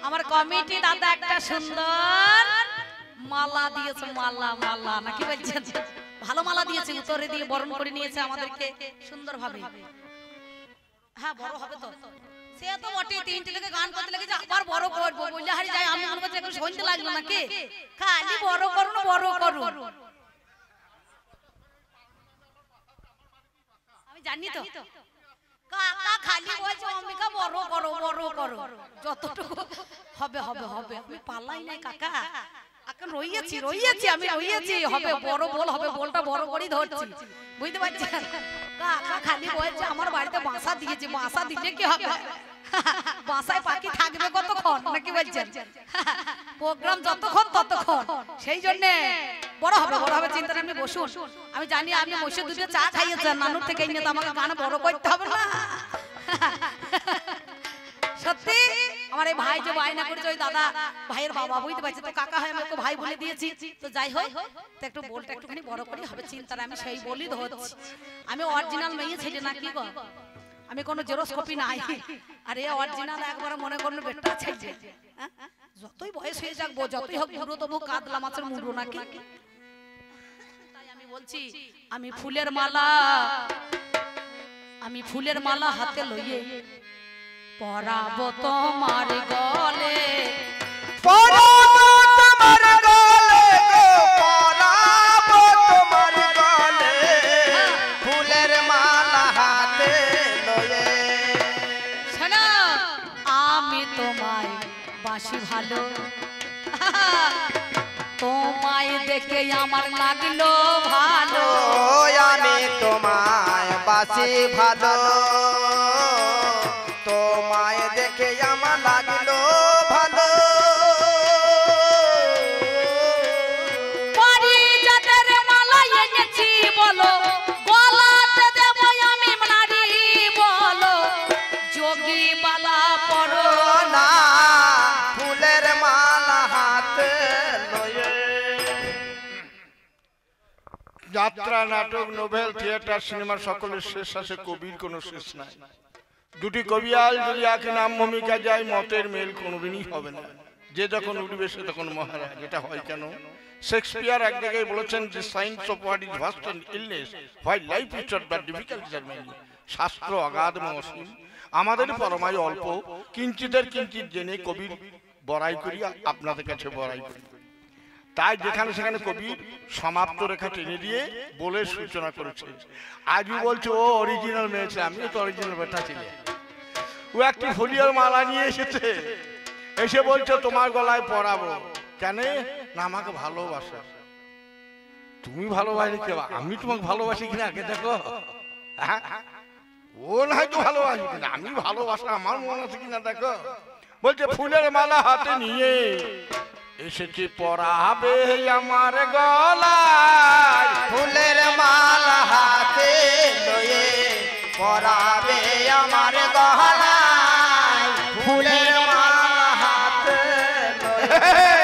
আমার কমিটি দাদা একটা সুন্দর মালা দিয়েছে, মালা মালা নাকি বলছেন, ভালো মালা দিয়েছে, উত্তরে দিয়ে বরণ করে নিয়েছে আমাদেরকে সুন্দরভাবে। হ্যাঁ বড় হবে তো, সে তো বটে, তিনটে থেকে গান করতে লেগেছে, আবার বড় করবো বললে হারি যায়। আমি মনে করছি এখন শুনতে লাগলো নাকি, খালি বড় করুন বড় করুন। আমি জানি তো কাকা খালি বলছে অম্বিকা বড় করো বড় করো, যতটুকু হবে হবে হবে। আমি পালাই নাই কাকা, এখন রইয়েছি রইয়েছি আমি রইয়েছি, হবে বড় বল হবে, বলটা বড় করেই ধরছি, বুঝতে পারছেন। কাকা খালি বলছে আমার বাড়িতে বাসা দিয়েছে, বাসা দিলে কি হবে, বাসায় পাখি থাকবে কতক্ষণ নাকি বলছেন, প্রোগ্রাম যতক্ষণ ততক্ষণ, সেই জন্য বড় হবে চিন্তা নেই। আপনি বসুন, আমি জানি আপনি বসে দুটো চা খাইয়েছেন নানুর থেকে, নিয়ে তো আমাকে গান বড় করতে হবে না। সত্যি আমার এই ভাই যে বায়না করেছে, ওই দাদা ভাইয়ের বাবা, বুঝতে পারছি তো, কাকা হয় আমি ওকে ভাই বলে দিয়েছি, তো যাই হোক তো একটু বলটা একটুখানি বড় করি হবে চিন্তা, আমি সেই বলি ধরছি। আমি অরিজিনাল মেয়ে ছেলে না কি গো, আমি কোনো জেরক্স কপি নাই, আর এ অরিজিনাল একবার মনে করুন বেটা ছেলে। যতই বয়স হয়ে যাক, যতই হোক বুড়ো তবু কাতলা মাছের মুড়ো নাকি। তাই আমি বলছি আমি ফুলের মালা হাতে লইয়ে পরাবো তোমার গলে, পরাবো তোমার গলে গো, পরাবো তোমার গলে, ফুলের মালা হাতে লয়ে। শোনো আমি তোমায় বাসি ভালো, তোমায় দেখে আমার লাগলো ভালো, আমি তোমায় বাসি ভালো, তোমায় দেখে আমার লাগলো ভালো। পারিজাতের মালা এনেছি বলো, গলাতে দেব আমি নারী বলো, যোগী মালা পরো না, ফুলের মালা হাতে লয়ে। যাত্রা, নাটক, নোভেল, থিয়েটার, সিনেমা সকলের শেষ আছে, কবির কোনো শেষ নাই। দুটি কবিয়াল যদি একে নাম ভূমিকা যায়, মতের মেল কোনোদিনই হবে না, যে যখন উঠবে সে তখন মহারাজ। এটা হয় কেন? শেক্সপিয়ার এক জায়গায় বলেছেন যে science of what is vast and illness, while life is short but difficulties are many. শাস্ত্র অগাধ অসীম, আমাদের পরমায় অল্প, কিঞ্চিতের কিঞ্চিত জেনে কবির বড়াই করি, আপনাদের কাছে বড়াই করি। তাই যেখানে সেখানে কবির সমাপ্ত রেখা টেনে দিয়ে বলে সূচনা করেছে। আজও বলছে ও অরিজিনাল মেয়ে ছিল, আমিও তো অরিজিনাল বেটা ছিল। ও একটি ফুলিয়ার মালা নিয়ে এসেছে, এসে বলছে তোমার গলায় পরাবো। কেন না, আমাকে ভালোবাসা। তুমি ভালোবাসি কেবা, আমি তোমাকে ভালোবাসি কিনা আগে দেখো। ও না হয়তো ভালোবাসি কিনা, আমি ভালোবাসা আমার মন আছে কিনা দেখো। বলছে ফুলের মালা হাতে নিয়ে এসেছি পরাবে আমার গলায়, ফুলের মালা হাতে লয়ে পরাবে আমার গলায়, ফুলের মালা হাতে লয়ে।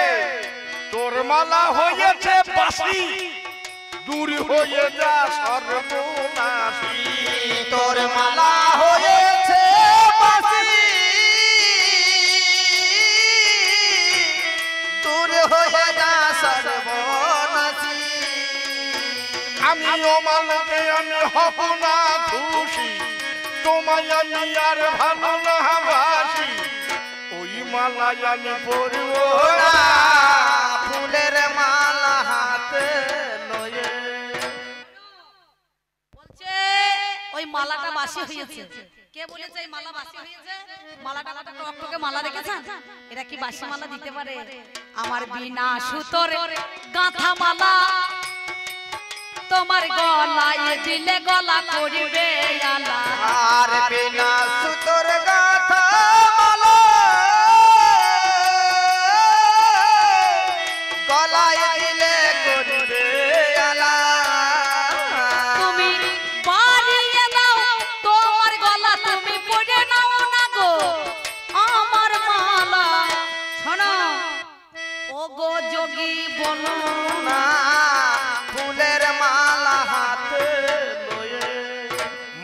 তোর মালা হয়েছে বাসি, দূর হয়ে যা সর্বনাশী, তোর মালা হয়েছে বাসি, দূর হয়ে যা সর্বনাশী। আমিও মালাতে আমি হব না খুশি, তোমায় আমি আর ভালো না বাসি, ওই মালাই আমি পরব না, ফুলের মালা হাতে লয়ে। বলছে ওই মালাটা বাসি হয়েছে। কে বলেছে এই মালা বাসি হয়েছে? মালাটা টকটকে মালা দেখেছেন? এরা কি বাসি মালা দিতে পারে? আমার বিনা সুতোর গাঁথা মালা তোমার গলায় দিলে গলা করবে আলা, আর বিনা সুতোর গাথা মালা গলায় দিলে করবে আলা। তুমি বাড়িয়ে দাও তোমার গলা, তুমি পড়ে নাও না গো আমার মালা। শোনো ও গো যোগী বলো না, ফুলের মালা হাতে লয়ে।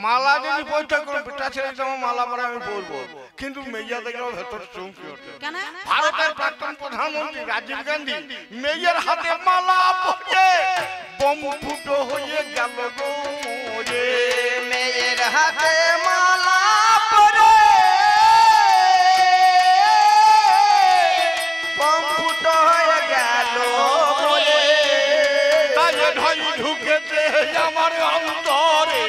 মালা যদি পরীক্ষা করো, বেটা ছেলে তোমার মালা পরে আমি পরবো, কিন্তু মেয়া দেখে ভেতর চমকে ওঠে। কেন? ভারতের প্রাক্তন প্রধানমন্ত্রী রাজীব গান্ধী মেয়ের হাতে মালা পরে বোম ফুটো হয়ে গেল গো মোরে। মেয়ের হাতে মালা পরে বোম ফুটো হয়ে গেল মোরে। তাই ঢই ঢুকেছে আমার অন্তরে,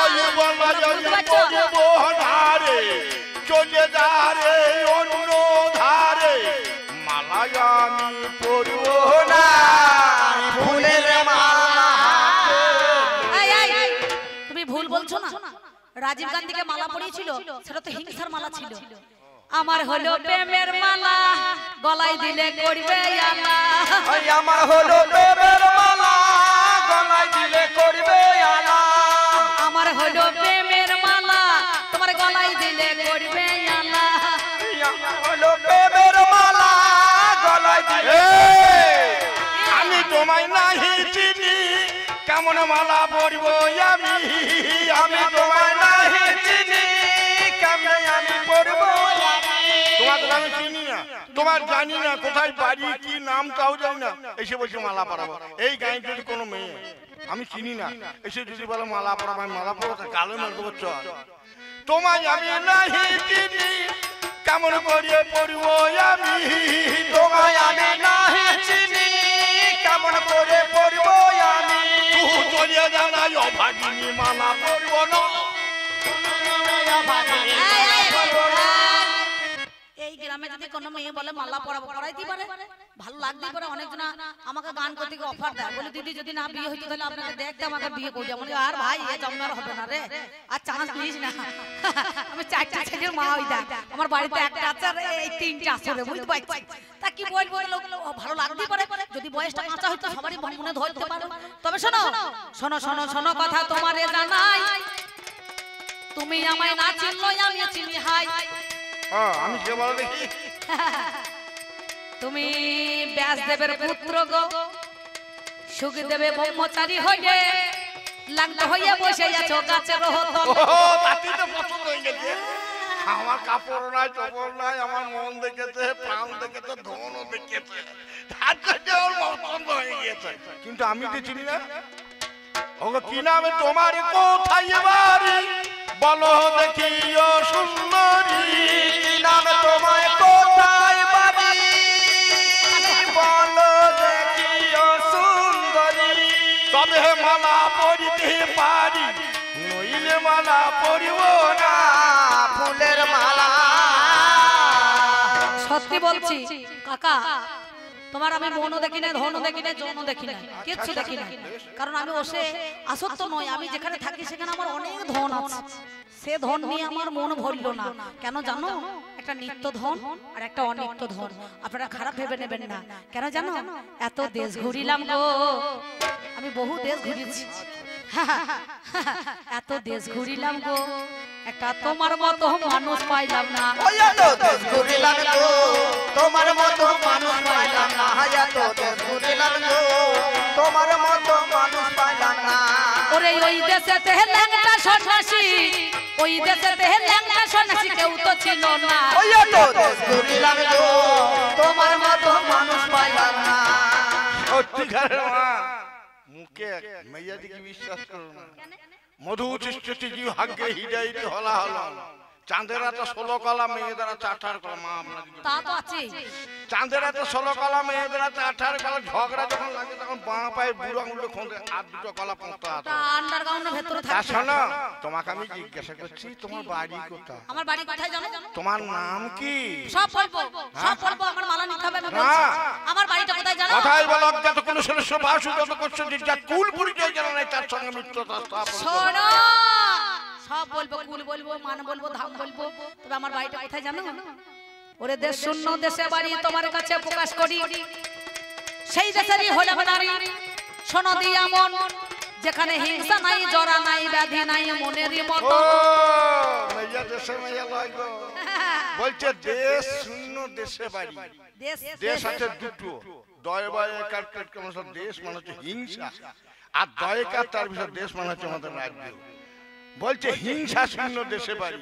ওই বলা যায় বহারে চলে যারে অন্য ধারে, মালায় আমি পরব না ফুলের মালা। তুমি ভুল বলছো না, রাজীব গান্ধীকে মালা পরিয়েছিল সেটা তো হিংসার মালা ছিল। আমার হলো প্রেমের মালা, গলায় দিলে করবে আলা। আমার হলো প্রেমের মালা, গলায় দিলে করবে আলা। আমার হলো প্রেমের মালা, তোমার গলায় দিলে করবে আলা। আমার হলো প্রেমের মালা, গলায় দিলে। আমি তোমায় নাহি চিনি, কেমন মালা পরব আমি। আমি তোমায় নাহি চিনি, কেমনে আমি পরব। তোমাকে আমি চিনি না, তোমার জানি না, কোথায় বাড়ি কি নাম তাও জানি না, এসে বলছে মালা পরাবো। এই গায়ে যদি কোনো মেয়ে আমি চিনি না এসে যদি বলে মালা পরাবো, আমি মালা পরাবো, গালে মার দেবো চল। তোমায় আমি নাহি চিনি, কেমন করিয়ে পড়ব আমি। তোমায় আমি নাহি চিনি, কেমন করে পরব আমি। তুই চলিয়ে জানাই অভাগিনী মালা পরব না। এই গ্রামে যদি কোনো মেয়ে বলে মালা পরাবো, পরাইতে পারে, ভালো লাগতেই পারে। অনেকজন আমাকে গান করতে গিয়ে অফার দেয়, বলে দিদি যদি না বিয়ে হইতো তাহলে আপনাকে দেখতে আমাকে বিয়ে করে যাবো। আর ভাই এ জন্মার হবে না রে, আর চান্স নিস না। আমি চারটা ছেলের মা হই দেখ, আমার বাড়িতে একটা আছে আর এই তিনটা আছে রে, বুঝতে পারছি। তা কি বলবো, ভালো লাগতেই পারে। যদি বয়সটা কাঁচা হইতো সবারই মনে ধরতে পারো। তবে শোনো শোনো শোনো শোনো কথা তোমারে জানাই, তুমি আমায় না চিনলো আমি চিনি হাই। আমি যে বলো দেখি, তুমি ব্যাসদেবের পুত্র গো, সুখদেবে ব্রহ্মচারী হয়ে লাগতে হইয়া বসে আছো গাছের তলে। তাতেই তো পছন্দ হয়ে গেছে। আমার কাপড় নাই, চপড় নাই, আমার মন দেখেছে, প্রাণ দেখেছে, ধনও দেখেছে, তার জন্য ওর পছন্দ হয়ে গিয়েছে। কিন্তু আমি তো চিনি না। ওগো কি নামে তোমার, কোথায় বাড়ি, বলো দেখি ও সুন্দরী। কি নামে তোমায়, কোথায় বাড়ি, বলো দেখি ও সুন্দরী। তবে মালা পরিতে পারি, নইলে মালা পরিব না। ফুলের মালা। সত্যি বলছি কাকা, তোমার আমি মনও দেখি না, ধনও দেখি না, জনও দেখি না, কিচ্ছু দেখি না। কারণ আমি ওসে আসক্ত নই। আমি যেখানে থাকি সেখানে আমার অনেক ধন আছে, সে ধন নিয়ে আমার মন ভরল না। কেন জানো? একটা নিত্য ধন আর একটা অনিত্য ধন। আপনারা খারাপ ভেবে নেবেন না। কেন জানো? এত দেশ ঘুরিলাম গো, আমি বহু দেশ ঘুরেছি। এত দেশ ঘুরিলাম গো, একটা তোমার মতো মানুষ পাইলাম না। ওই এত দেশ ঘুরিলাম গো, তোমার মতো মানুষ পাইলাম না। এত দেশ ঘুরিলাম গো, তোমার মতো মানুষ পাইলাম না। ওরে ওই দেশেতে ল্যাংটা সন্ন্যাসী, ওই দেশেতে ল্যাংটা সন্ন্যাসী কেউ তো ছিল না। ওই এত দেশ ঘুরিলাম গো, তোমার মতো মানুষ পাইলাম না। সত্যিকারের মা মুখে মেয়া দিকে বিশ্বাস করো না। মধু সৃষ্টি জীব ভাগ্যে হৃদয়টি হলা হলা, চাঁদের এত 16 কলা, মেয়েদের 18 কলা। মা আপনাকে তা তো আছে। চাঁদের এত 16 কলা, মেয়েদের 18 কলা। ঝগড়া যখন লাগে তখন বাঁ পায়ে বুড়ো আঙুলে খোঁজে, আর দুটো কলা পোঁতা আছে। তা আন্ডারগ্রাউন্ডের ভেতরে তা থাকে। শোনো, তোমাকে আমি জিজ্ঞাসা করছি তোমার বাড়ি কোথায়, আমার বাড়ি কোথায় জানো? তোমার নাম কি? সব বলবো, সব বলবো। আমার মালা নিতে হবে, আমি বলছি। আমার বাড়িটা কোথায় জানো? কথাই বলো, যত কোনো সদস্য বাসু যত করছো যা কুল পরিচয় জানা নাই, তার সঙ্গে মিত্রতা স্থাপন। শোনো, সব বলবো, কুল বলবো, মান বলবো, ধাম বলবো। তবে আমার বাড়িটা কোথায় জানো? ওরে দেশ শূন্য দেশে বাড়ি তোমার কাছে প্রকাশ করি, সেই দেশেরই হলাম নারী। শোনো দিয়া মন, যেখানে হিংসা নাই, জরা নাই, ব্যাধি নাই, মনেরই মতো। ও মেয়া দেশে মেয়া লয় গো, বলছে দেশ শূন্য দেশে বাড়ি। দেশ আছে দুটো, দয় বয় একার দেশ মানে হচ্ছে হিংসা, আর দয়কার তার ভিতর দেশ মানে হচ্ছে আমাদের রাজ্য। বলছে হিংসা শূন্য দেশে বাড়ি।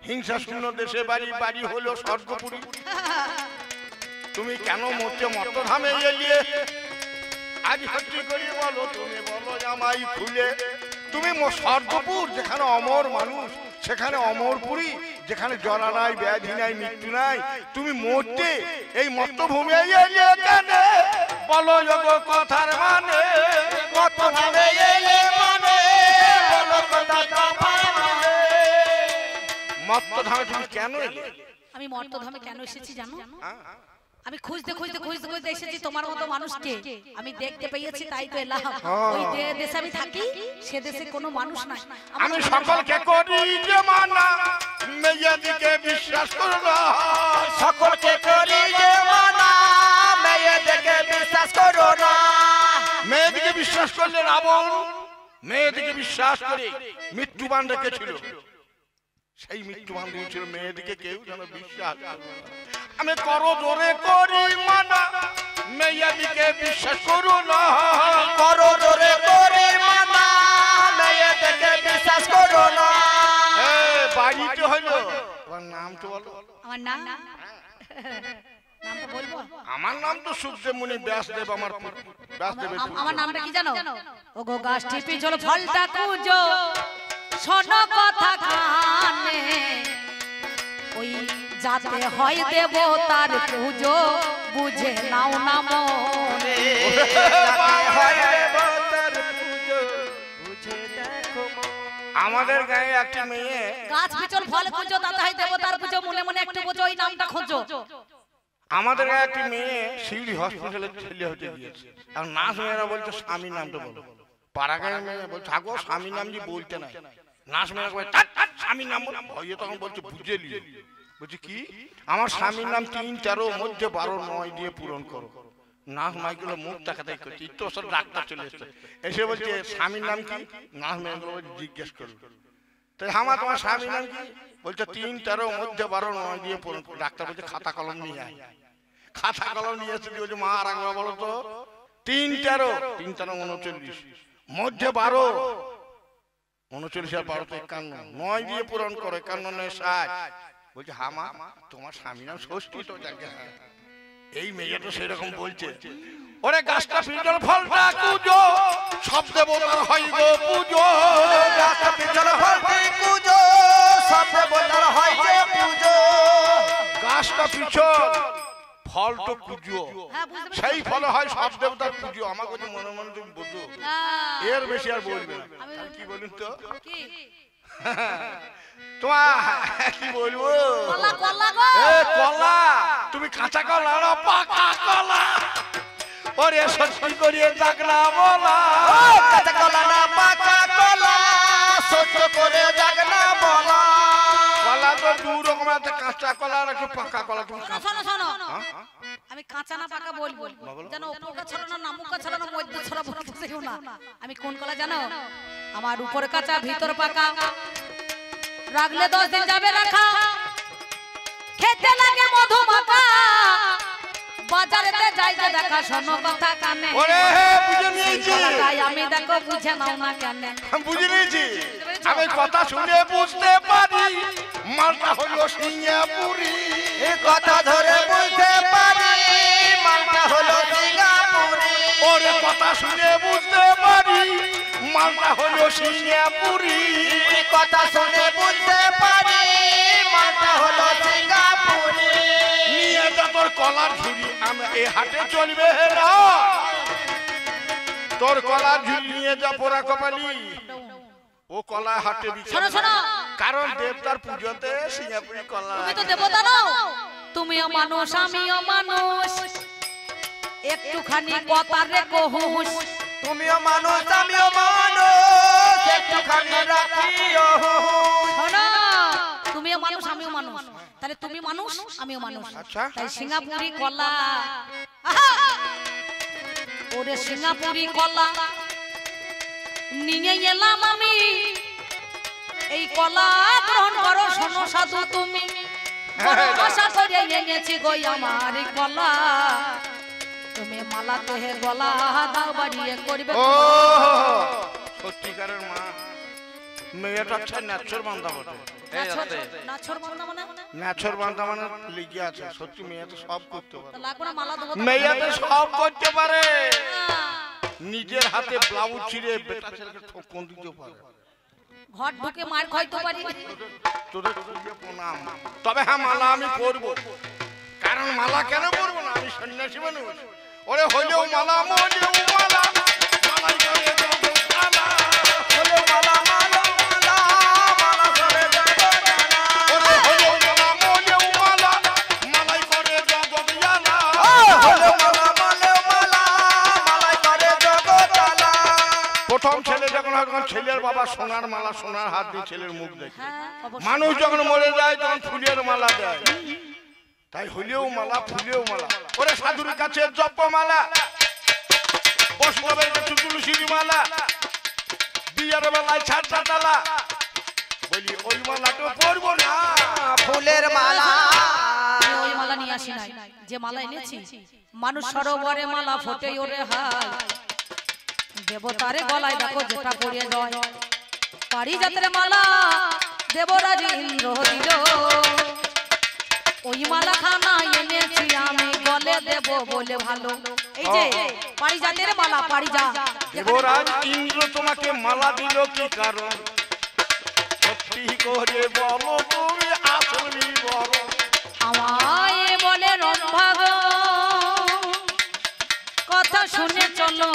হিংসা শূন্য দেশে বাড়ি, বাড়ি হলো স্বর্গপুরী। তুমি কেন মরতে মত্তধামে এলিয়ে? আজ সত্যি করে বলো, তুমি বলো আমাই খুলে। তুমি স্বর্গপুর, যেখানে অমর মানুষ, সেখানে অমরপুরী, যেখানে জরা নাই, ব্যাধি নাই, মৃত্যু নাই। তুমি মরতে এই মত্তভূমে এলিয়ে কেন? বলো যোগো কথার মানে। মত্তধামে এলে মানে বলো কথার মানে। মত্তধামে তুমি কেন এলে? আমি মর্তধামে কেন এসেছি জানো? আমি খুঁজতে খুঁজতে খুঁজতে খুঁজতে এসেছি তোমার মতো মানুষকে আমি দেখতে পেয়েছি, তাই তো এলাম। ওই দেশে আমি থাকি, সে দেশে কোনো মানুষ নাই। আমি সকলকে করি যে মানা, মেয়েদিকে বিশ্বাস করো না। সকলকে করি যে মানা, মেয়েদিকে বিশ্বাস করো না। মেয়েদিকে বিশ্বাস করলে রাবণ মেয়েদিকে বিশ্বাস করে মৃত্যুবান রেখেছিল। সেই মৃত্যুবান দিয়েছিল মেয়েদিকে কেউ যেন বিশ্বাস করে না। আমি করো জোরে করি মানা, মেয়েদিকে বিশ্বাস করো না। করো জোরে করি মানা, মেয়েদিকে বিশ্বাস করো না। বাড়িতে হলো তোমার নাম তো বলো। আমার নাম নামটা বলবো? আমার নাম তো সুখদেব মুনি ব্যাসদেব। আমার ব্যাসদেবের আমার নামটা কি জানো? ওগো গাছটি পিছল ফলটা কুজো, শোনো কথা কানে। ওই যাতে হয় দেবতার পুজো, বুঝে নাও না মনে। আমাদের গায়ে একটা মেয়ে গাছ পিছল ফল পুজো, তাতে হয় দেবতার পুজো, মনে মনে একটু বোঝো, ওই নামটা খোঁজো। আমাদের গায়ে একটা মেয়ে শিউলি হসপিটালে ছেলে হতে গিয়েছে। আর নাচ মেয়েরা বলছে স্বামীর নামটা বলো। পাড়া গায়ে মেয়ে বলছে থাকো স্বামীর নাম যে বলতে নাই। নাচ মেয়েরা বলে স্বামীর নাম বলো। ভয়ে তখন বলছে বুঝে নিয়ে বলছে কি? আমার স্বামীর নাম 3, 13 মধ্যে 12, 9 দিয়ে পূরণ করো। নাচ মাইগুলো মুখ তাকাতাই করছে। একটু আসলে ডাক্তার চলে এসছে, এসে বলছে স্বামীর নাম কি? নাচ মেয়েগুলো জিজ্ঞেস করো। তাই আমার তোমার স্বামীর নাম কি? বলছে 3, 13 মধ্যে 12, 9 দিয়ে পূরণ করো। ডাক্তার বলছে খাতা কলম নিয়ে আয়। খাতা কলম নিয়ে এসে বলছে মা আর একবার বলো তো। 3, 13 39 মধ্যে 12 39 আর 12 51, 9 দিয়ে পূরণ করে 51 9 60। বলছে হা মা তোমার স্বামী নাম ষষ্ঠী তো জায়গা। এই মেয়ে তো সেরকম বলছে। ওরে গাছটা পিছল ফলটা কুজো, সব দেবতার হয় গো পুজো। গাছটা পিছল ফলটি কুজো, সব দেবতার হয় যে পুজো। গাছটা পিছল ফল তো পুজো, হ্যাঁ, বুঝতে পেরেছি। সেই ফল হয় সব দেবতার পুজো। আমাকে তো মনে মনে তুমি বুঝো, এর বেশি আর বলবে না। আর কি বলুন তো কি? তোমার কি বলবো? কলা কলা গো। এ কলা, তুমি কাঁচা কলা না পাকা কলা? ওরে সত্যি করিয়ে যাক না বলা। কাঁচা কলা না পাকা কলা, সত্য করে যাক না বলা। কলা তো দু রকম আছে, কাঁচা কলা আর একটা পাকা কলা। তুমি শোনো শোনো, আমি কাঁচা না পাকা বলবো, জানো? উপরকা ছড়ানো না মুখা ছড়ানো, মধ্যে ছড়া বলতে চাইও না। আমি কোন কলা জানো? আমার উপর কাঁচা ভিতর পাকা, রাখলে 10 দিন যাবে রাখা, খেতে লাগে মধু মাখা, বাজারেতে যাই যে দেখা, শোনো কথা কানে। ওরে বুঝে নিয়েছি, কলাটাই আমি দেখো বুঝে নাও না কেন? বুঝে নিয়েছি। আমি কথা শুনে বুঝতে পারি, মালটা হলো সিঙ্গাপুরি। এই কথা ধরে বুঝতে পারি, মালটা হলো সিঙ্গাপুরি। ওরে কথা শুনে বুঝতে পারি, মালটা হলো সিঙ্গাপুরি। এই কথা শুনে বুঝতে পারি, মালটা হলো সিঙ্গাপুরি। নিয়ে যা তোর কলার ঝুড়ি, আমি এই হাটে চলবে না। তোর কলার ঝুড়ি নিয়ে যা পোড়া কপালি, ও কলা হাটে বিক্রি। শোনো শোনো, কারণ দেবতার পুজোতে সিঙ্গাপুরি কলা। তুমি তো দেবতা নও, তুমিও মানুষ আমিও মানুষ, একটুখানি কথা রে কহুস। তুমিও মানুষ আমিও মানুষ, একটুখানি রাখিও। শোনো, তুমিও মানুষ আমিও মানুষ, তাহলে তুমি মানুষ আমিও মানুষ। আচ্ছা। তাই সিঙ্গাপুরি কলা, আহা! ওরে সিঙ্গাপুরি কলা নিয়ে এলাম আমি, এই কলা গ্রহণ করো। শোনো সাধু তুমি, বড় আশা করে এনেছি গো আমার এই কলা, তুমি মালা দেহে গলা দাও বাড়িয়ে করবে। ও সত্যিকারের মা, মেয়েটা হচ্ছে নাচর বান্ধা বটে। নাছর বান্দা মানে নাচর বান্ধা মানে লিখে আছে, সত্যি মেয়ে তো সব করতে পারে। তো লাগবে না মালা দেবো। মেয়ে তো সব করতে পারে, নিজের হাতে ব্লাউজ ছিঁড়ে বেটা ছেলেকে ঠোকন দিতে পারে। ঘর ঢুকে মার খাইতে পারি। তোদের খুবই প্রণাম। তবে হ্যাঁ মালা আমি পরবো, কারণ মালা কেন পরবো না, আমি সন্ন্যাসী মানুষ। ওরে হলেও মালা মলেও মালা, মালাই করে দেবো মালা। হলেও মালা মালা মালা মালা করে জগৎ ওরে হলেও মালা মলেও মালা, মালাই করে জগৎ জ্বালা। হলেও মালা মালেও মালা মালাই করে জগৎ আলা। প্রথম ছেলে যখন হয় তখন ছেলের বাবা সোনার মালা সোনার হাত দিয়ে ছেলের মুখ দেখে। হ্যাঁ অবশ্যই। মানুষ যখন মরে যায় তখন ফুলের মালা দেয়। তাই হলেও মালা ফুলেও মালা। ওরে সাধুর কাছে জপ মালা, বৈষ্ণবের কাছে তুলসীর মালা, বিয়ের বেলায় ছাড়টা তালা। বলি ওই মালাটা পরবো না, ফুলের মালা। আমি ওই মালা নিয়ে আসি নাই, যে মালা এনেছি মানুষ সরোবরে মালা ফোটে ওরে হাই। দেবতারে গলায় দেখো যেটা পরিয়ে যায়, পারিজাতের মালা দেবরাজ ইন্দ্র দিল। ওই মালা খানা এনেছি আমি গলে দেব বলে ভালো। এই যে পারিজাতের মালা, পারিজাত দেবরাজ ইন্দ্র তোমাকে মালা দিল কি কারণ? সত্যি করে বলো তুমি আসলি বলো। আমায় বলে রম্ভাগ কথা শুনে চলো,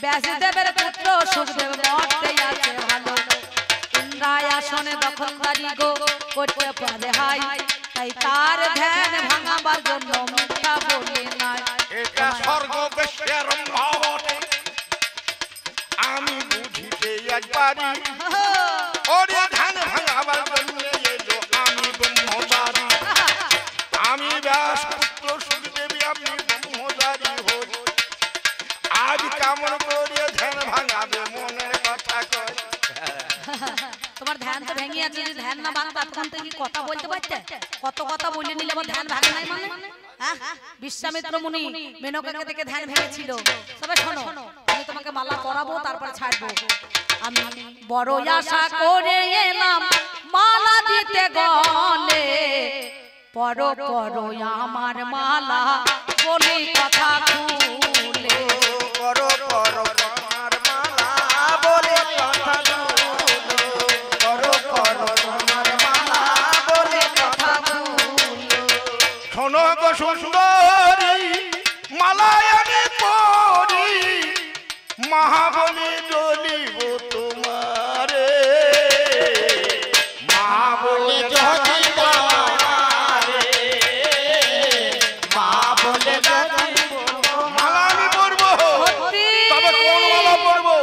ব্যাসদেবের পুত্র সুখদেব মরতে আছে ভালো। ইন্দ্রায় আসনে দখলদারি গো করতে পারে হাই, তাই তার ধ্যান ভাঙাবার জন্য মিথ্যা বলে নাই। এটা স্বর্গ বেশের মহতে আমি বুঝিতে একবারই। ওরে ধান ভাঙাবার জন্য এলো আমি ব্রহ্মচারী। আমি ব্যাস পুত্র সুখদেবী আমি ব্রহ্মচারী হই। আজ কেমন করে ধ্যান ভাঙাবে মনের কথা কয়। তোমার ধ্যান তো ভেঙে আছে, যদি ধ্যান না ভাঙতা তখন তো কি কথা বলতে পারতে? কত কথা বলে নিলে আমার ধ্যান ভাঙে নাই মানে? হ্যাঁ, বিশ্বামিত্র মুনি মেনকাকে দেখে ধ্যান ভেঙেছিল। তবে শোনো, আমি তোমাকে মালা পরাবো তারপর ছাড়বো। আমি বড় আশা করে এলাম মালা দিতে গলে, পর পর আমার মালা বলি কথা খুলে। করো করো তোমার মালা বলে কথা বলো। করো করো তোমার মালা বলে কথা বলো। শোনো গো সুন্দরী মালায় আমি পরি, মহাবলী জ্বলিব তোমারে। মহাবলী জ্বলিব তোমারে। মা বলে জানিব মালা আমি পরবো, তবে কোন মালা পরবো?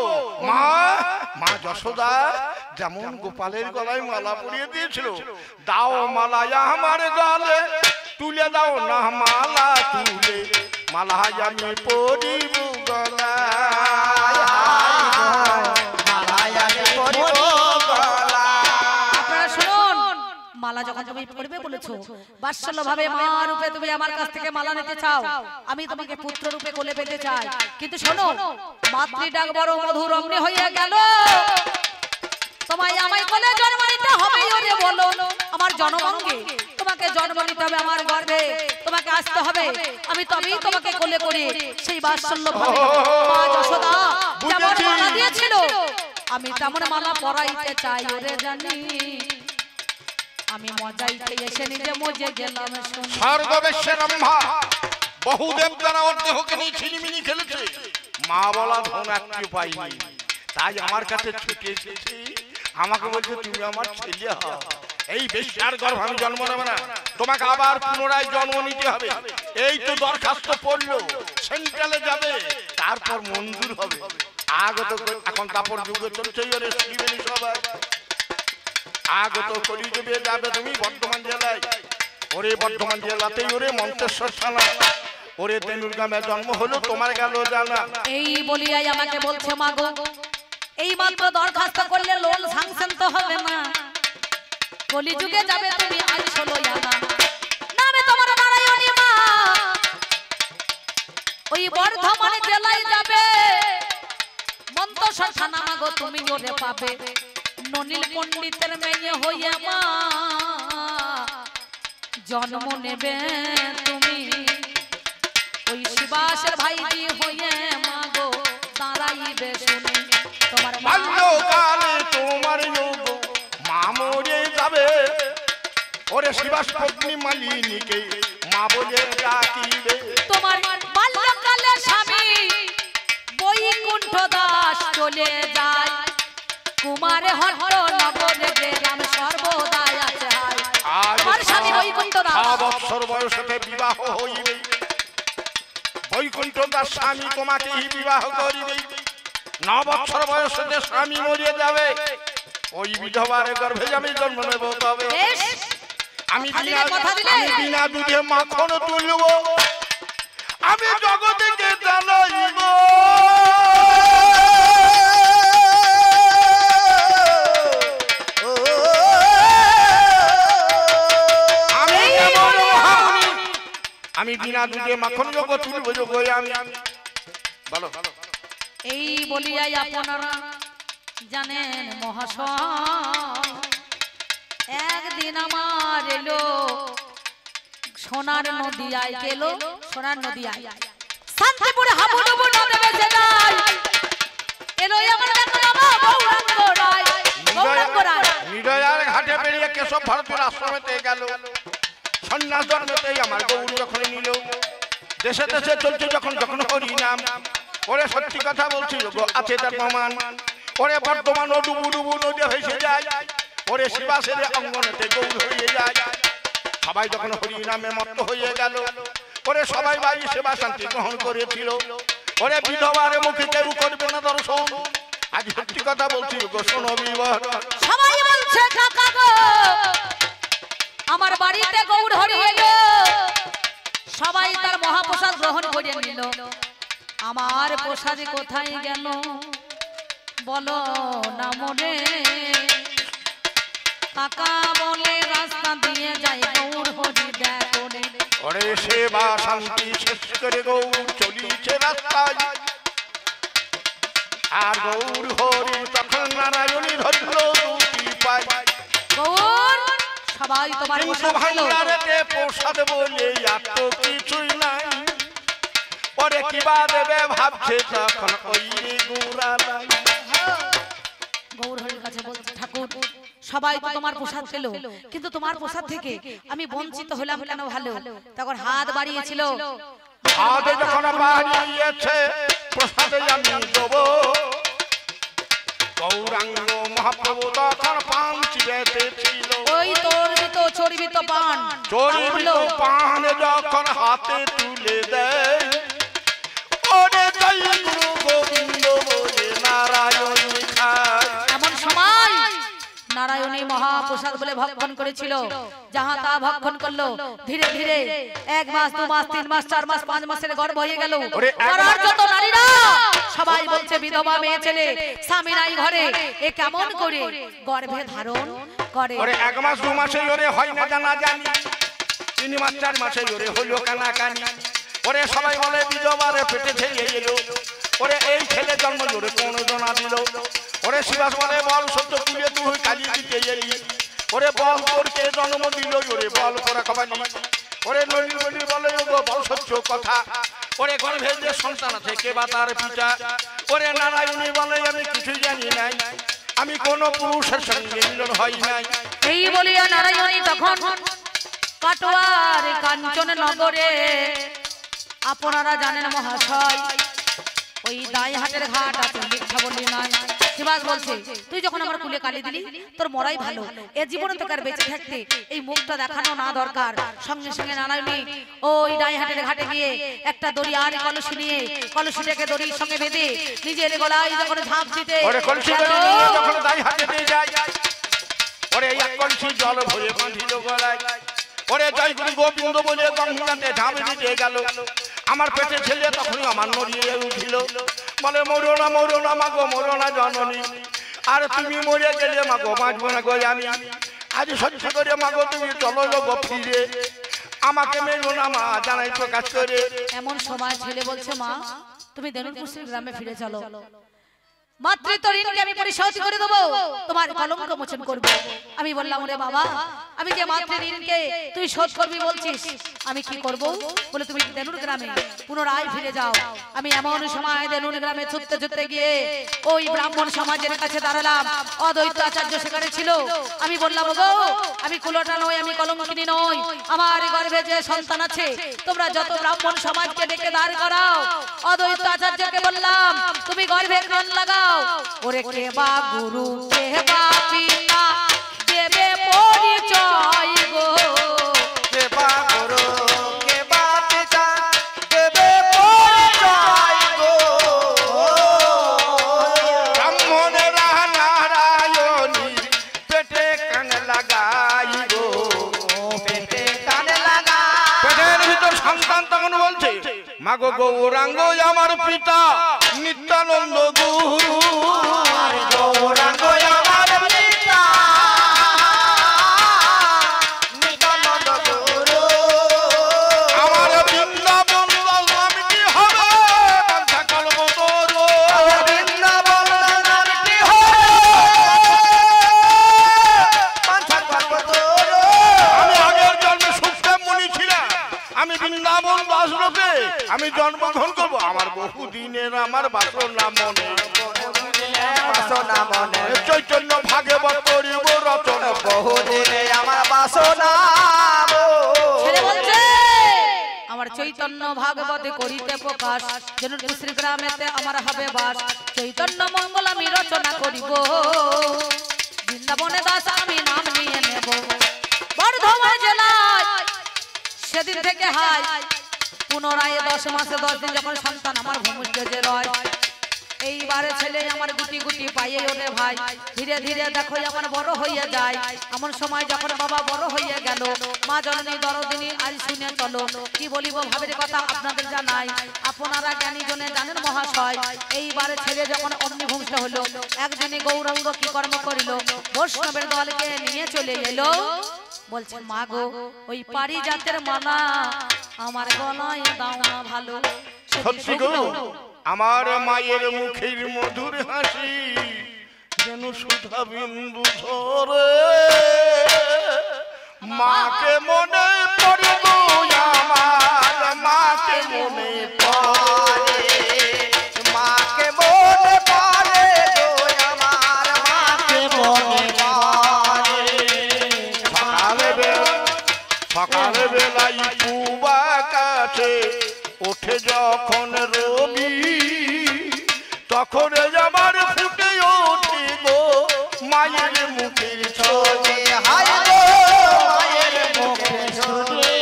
মা মা যশোদা যেমন গোপালের গলায় মালা পরিয়ে দিয়েছিল, দাও মালা আমার গলে, তুলে দাও না মালা তুলে, মালা আমি পরিব গলায়। মালায় আমি পরিব গলা। আপনারা শুনুন, মালা যখন তুমি পড়বে বলেছো, বাৎসল্য ভাবে মা রূপে তুমি আমার কাছ থেকে মালা নিতে চাও, আমি তোমাকে পুত্র রূপে কোলে পেতে চাই। কিন্তু শোনো, মাতৃ ডাক বড় মধুর অমনি হয়ে গেল, তোমায় আমায় কোলে জন্ম নিতে হবে। ওরে বলো আমার জনমঙ্গে তোমাকে জন্ম নিতে হবে, আমার গর্ভে তোমাকে আসতে হবে, আমি তবেই তোমাকে কোলে করে সেই বাৎসল্য ভাবে মা যশোদা যেমন মালা দিয়েছিল আমি তেমন মালা পরাইতে চাই। ওরে জানি আমি মজাইতে এসে নিজে মজে গেলাম। স্বর্গবেশের রম্ভা বহু দেবতারা ওর দেহকে নিয়ে ছিনিমিনি খেলেছে, মা বলা ধন একটু পাইনি, তাই আমার কাছে ছুটে এসেছি। আমাকে বলছে তুমি আমার ছেলে হও, এই বেশ্যার গর্ভ আমি জন্ম নেবে না, তোমাকে আবার পুনরায় জন্ম নিতে হবে। এই তো দরখাস্ত পড়লো, সেন্ট্রালে যাবে, তারপর মঞ্জুর হবে। আগত এখন কাপড় যুগে চলছে, ওরে শিবেনি সবাই আগত কলি যুগে যাবে তুমি বর্ধমান জেলায়। ওরে বর্ধমান জেলাতেই ওরে মন্তেশ্বর থানা, ওরে তেনুরগ্রামে জন্ম হলো, তোমার গেল জানা। এই বলিয়াই আমাকে বলছে মা গো, এই মাত্র দরখাস্ত করলে লোন সাংশন তো হবে না, কলিযুগে যাবে তুমি আইছো লইয়ানা, নামে তোমার নারায়ণী মা ওই বর্ধমান জেলায় যাবে, মন্তেশ্বর খানা মাগো তুমি ওরে পাবে ননীল পণ্ডিতের মেয়ে হইয়া মা জন্ম নেবে তুমি ওই শিবাসের ভাইজি হইয়া মাগো দাঁড়াইবে শুনে তোমার বাল্যকালে তোমার যোগ মা মরে যাবে ওরে শিবাস পত্নী মালিনীকে মা বলে ডাকিবে তোমার বাল্যকালে স্বামী বৈকুণ্ঠ দাস চলে যায় কুমারে হট্ট নগরে গ্রাম সর্বদাই আছে তোমার স্বামী বৈকুণ্ঠ দাস 6 বছর বয়সে বিবাহ হইবে বৈকুণ্ঠ দাস স্বামী তোমাকে বিবাহ করিবে 9 বছর বয়সে স্বামী মরে যাবে ওই বিধবার গর্ভে আমি জন্ম নেব তবে আমি বিনা দুধে মাখন তুলব আমি জগৎকে জানাইব আমি বিনা দুধে মাখন জগৎ তুলব জগৎ আমি বলো এই বলিয়াই আপনারা জানেন মহাশয় একদিন আমার এলো সোনার নদিয়ায় গেল সোনার নদিয়ায় শান্তিপুরে হাবুডুবু নদে ভেসে যায় এলো আমার দেখো বাবা গৌরাঙ্গ রায় নিরয়ার ঘাটে বেরিয়ে কেশব ভারতের আশ্রমেতে গেল সন্ন্যাস জন্মেতেই আমার গৌর যখন নিল দেশে দেশে চলছে যখন যখন হরি নাম ওরে সত্যি কথা বলছি গো আছে তার প্রমাণ ওরে বর্তমান ডুবু ডুবু নদী ভেসে যায় ওরে শিবাসের অঙ্গনেতে গৌর হয়ে যায় সবাই যখন হরি নামে মত্ত হয়ে গেল ওরে সবাই বাড়ি সেবা শান্তি গ্রহণ করেছিল ওরে বিধবার মুখে কেউ করবে না দর্শন আজ সত্যি কথা বলছি গো শোনো বিবাহ সবাই বলছে কাকা গো আমার বাড়িতে গৌর হরি এলো সবাই তার মহাপ্রসাদ গ্রহণ করে নিল আমার প্রসাদ কোথায় গেল বলো না মনে কাকা বলে রাস্তা দিয়ে যাই গৌর হরি দেখনে ওরে সেবা শান্তি শেষ করে গৌর চলিছে রাস্তায় আর গৌর হরি তখন নারায়ণী ধরল দুটি পায় গৌর সবাই তোমার প্রসাদ খেলো প্রসাদ বলে এত কিছুই নাই ওরে কিবা দেবে ভাবছে তখন ওই গুড়া নাই গৌর হরির কাছে বলছে ঠাকুর সবাই তো তোমার প্রসাদ পেল কিন্তু তোমার প্রসাদ থেকে আমি বঞ্চিত হলাম কেন ভালো তখন হাত বাড়িয়েছিল হাতে যখন বাড়িয়েছে প্রসাদে আমি দেব গৌরাঙ্গ মহাপ্রভু তখন পান চিবেতেছিল ওই তর্বিত চর্বিত পান চর্বিত পান যখন হাতে তুলে দেয় ওরে জয় গুরু গোবিন্দ বলে নারায়ণ খায় এমন সময় নারায়ণী মহাপ্রসাদ বলে ভক্ষণ করেছিল যাহা তা ভক্ষণ করলো ধীরে ধীরে 1 মাস 2 মাস 3 মাস 4 মাস 5 মাসের গর্ভ হয়ে গেল পাড়ার যত নারীরা সবাই বলছে বিধবা মেয়ে ছেলে স্বামী নাই ঘরে এ কেমন করে গর্ভে ধারণ করে ওরে 1 মাস 2 মাসে ওরে হয় না জানা জানি 3 মাস 4 মাসে ওরে হলো কানা কানি ওরে সবাই বলে বিধবারে পেটে ছেলে এলো ওরে এই ছেলে জন্ম ওরে কোন জনা দিল ওরে শিবাস বলে বল সত্য তুলে তুই কালি দিতে এলি ওরে বল করকে জন্ম দিল ওরে বল করা কবানি ওরে নলি নলি বলে গো বল সত্য কথা ওরে গর্ভে যে সন্তান থেকে বা তার পিতা ওরে নারায়ণী বলে আমি কিছু জানি নাই আমি কোন পুরুষের সঙ্গে মিলন হই নাই এই বলিয়া নারায়ণী তখন কাটোয়ার কাঞ্চন নগরে আপনারা জানেন মহাশয় ওই দাইহাটের ঘাট আছে মিথ্যা বললি নাই শিবাস বলছে তুই যখন আমার কুলে কালি দিলি তোর মরাই ভালো এ জীবনে তোকে আর বেঁচে থাকতে এই মুখটা দেখানো না দরকার সঙ্গে সঙ্গে নারায়ণী ওই দাইহাটের ঘাটে গিয়ে একটা দড়ি আর কলসি নিয়ে কলসিটাকে দড়ির সঙ্গে বেঁধে নিজের গলায় যখন ঝাঁপ দিতে ওরে কলসি দড়ি নিয়ে যখন দাইহাটে দিয়ে যায় ওরে এক কলসি জল ভরে বাঁধিল গলায় ওরে জয় গুরু গোবিন্দ বলে গঙ্গাতে ঝাঁপ দিতে গেল আমার পেটে ছেলে তখনই আমার নড়িয়ে উঠিল বলে মরো না মাগো মরো না জননী আর তুমি মরে গেলে মাগো বাঁচবো না গো আমি আজ সহ্য করে মাগো তুমি চলো গো ফিরে আমাকে মেরো না মা জানাই প্রকাশ করে এমন সময় ছেলে বলছে মা তুমি দেনুরপুর গ্রামে ফিরে চলো মাতৃত্ব ঋণকে আমি পরিশোধ করে দেবো, তোমার কলঙ্ক মোচন করব। আমি বললাম ওরে বাবা, আমি যে মাতৃ ঋণকে তুই শোধ করবি বলছিস, আমি কি করব? বলে তুমি দেনুর গ্রামে পুনরায় ফিরে যাও। আমি এমন সময় দেনুর গ্রামে ছুটতে ছুটতে গিয়ে ওই ব্রাহ্মণ সমাজের কাছে দাঁড়ালাম। অদ্বৈত আচার্য সেখানে ছিল। আমি বললাম ওগো, আমি কুলোটা নই, আমি কলঙ্কিনী নই, আমার গর্ভে যে সন্তান আছে, তোমরা যত ব্রাহ্মণ সমাজকে ডেকে দাঁড় করাও। অদ্বৈত আচার্যকে বললাম তুমি গর্ভে কান লাগাও। ওরে কে বা গুরু কে বা পিতা দেবে পরিচয় গো, কে বা গুরু কে বা পিতা দেবে পরিচয় গো। ব্রাহ্মণেরা নারায়ণী পেটে কান লাগাই গো, পেটে কান লাগাই। পেটের ভিতর সন্তান তখন বলছে মাগো গৌরাঙ্গ আমার পিতা নিত্যানন্দ গুরু, গৌরাঙ্গ আমার পিতা নিত্যানন্দ গুরু। আমার বৃন্দাবন নাম কি হবে বাঞ্ছা কল্প তরু। আমার বৃন্দাবন নাম কি হবে বাঞ্ছা কল্প তরু। আমি আগের জন্মে সুখদেব মুনি ছিলাম, আমি বৃন্দাবন বাসলোকে আমি জন্মগ্রহণ করবো। আমার বহুদিনের আমার বাসনা মনে, বাসনা মনে চৈতন্য ভাগবত করিব রচনা। বহুদিনে আমার বাসনা। ছেলে বলছে আমার চৈতন্য ভাগবতে করিতে প্রকাশ, যেন দুশ্রী গ্রামেতে আমার হবে বাস। চৈতন্য মঙ্গল আমি রচনা করিব, বৃন্দাবনে দাস আমি নাম নিয়ে নেব। বর্ধমান জেলায় সেদিন থেকে হাই পুনরায় 10 মাসে 10 দিন যখন সন্তান আমার ভূমিষ্ঠে রয়। এইবারে ছেলে আমার গুটি গুটি পায়ে ওঠে ভাই, ধীরে ধীরে দেখো আমার বড় হইয়া যায়। এমন সময় যখন বাবা বড় হইয়া গেল, মা জননী দরদিনী আজ শুনে চলো কি বলিব ভাবের কথা আপনাদের জানাই, আপনারা জ্ঞানী জনে জানেন মহাশয়। এইবারে ছেলে যখন অগ্নিভূষ্ট হলো, একদিনে গৌরাঙ্গ কি কর্ম করিল, বৈষ্ণবের দলকে নিয়ে চলে এলো। বলছে মা গো ওই পারিজাতের মালা আমার গলায় দাও না ভালো। সত্যি গো আমার মায়ের মুখের মধুর হাসি যেন সুধা বিন্দু ঝরে। মাকে মনে পড়ে গো আমার, মাকে মনে পড়ে মাকে মনে পড়ে গো আমার, মাকে মনে পড়ে। সকালে বেলায় কুবা কাছে ওঠে যখন রবি, তখন আমার ফুটে ওঠে গো মায়ের মুখের ছবি। হায় গো মায়ের মুখে ছবি।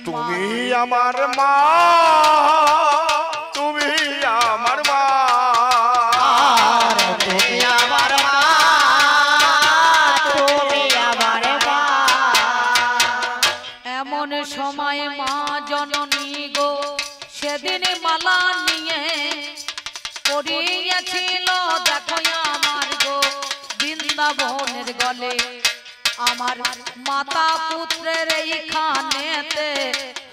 তুমি আমার মা, তুমি আমার মা, তুমি আমার মা, তুমি আমার মা। এমন সময় মা জননী গো সেদিন মালা নিয়ে পড়িয়াছিল দেখো আমার গো বৃন্দাবনের গলে। আমার মাতা পুত্রের এইখানেতে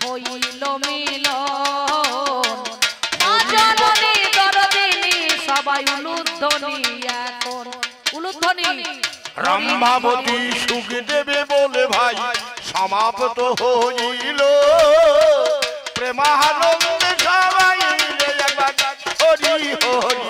হইল মিলন। মা জননী দরদিনী সবাই উলুধ্বনি, এখন উলুধ্বনি। রম্ভাবতী সুখ দেবে বলে ভাই সমাপ্ত হইল। প্রেমানন্দে সবাই মিলে একবার হরি হরি